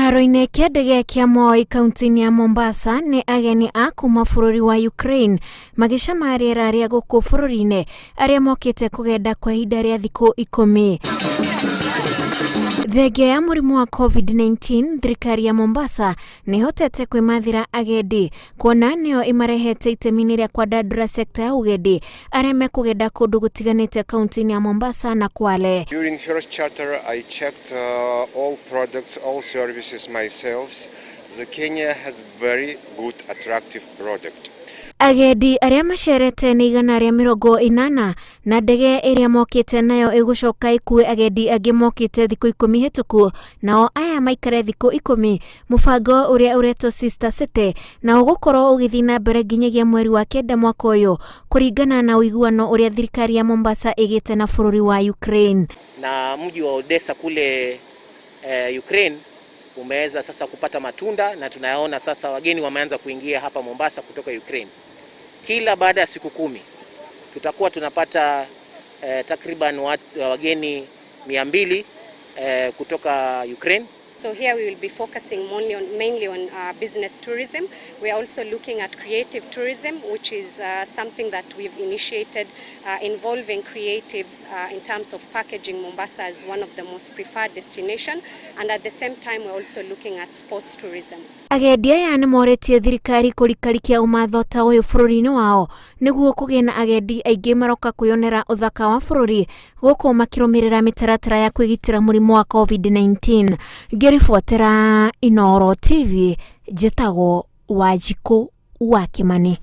Kĩharo-inĩ kĩa ndege kĩa Moi kaunti-inĩ ya Mombasa nĩ ageni a kuma bũrũri wa Ukraine magĩcama rĩera rĩa gũkũ bũrũri-inĩ arĩa mokĩte kũgenda kwa ihinda rĩa thikũ 10. Thengia ya mũrimũ wa COVID-19, thirikari ya Mombasa nĩ hotete kwĩmathĩra agendi kuona nĩo imarehete itemi-inĩ rĩa kwandandũra sekta ya ũgendi arĩa mekũgenda kũndũ gũtiganĩte kaunti-inĩ ya Mombasa na Kwale. During first charter, I checked all products, all services myself. The Kenya has very good, attractive product. Agendi arĩa macerete nĩ 180 na ndege ĩrĩa mokĩte nayo ĩgũcoka ĩkue agendi angĩ mokĩte thikũ 10 hetũku, nao aya maikare thikũ 10, mũbango ũrĩa ũretwo Sister City na ũgũkorwo ũgĩthiĩ na mbere nginyagia mweri wa 9 mwaka ũyũ kũringana na ũiguano ũrĩa thirikari ya Mombasa ĩgĩte na bũrũri wa Ukraine. Na mji wa Odessa kule Ukraine umeweza sasa kupata matunda na tunayaona sasa wageni wameanza kuingia hapa Mombasa kutoka Ukraine. Kila baada ya siku 10 tutakuwa tunapata takriban wageni 200 kutoka Ukraine. So here we will be focusing mainly on business tourism. We are also looking at creative tourism, which is something that we've initiated involving creatives in terms of packaging Mombasa as one of the most preferred destination. And at the same time, we're also looking at sports tourism. Agendi aya nĩ moretie thirikari kũrikarikia umatho ta ũyũ bũrũri-inĩ wao nĩguo kũgĩe na agendi aingĩ maroka kwĩyonera ũthaka wa bũrũri gũkũ makĩrũmĩrĩra mĩtaratara ya kwĩgitĩra mũrimũ wa COVID-19. Ngĩribotera Inooro TV, njĩtagwo Wanjikũ wa Kimani.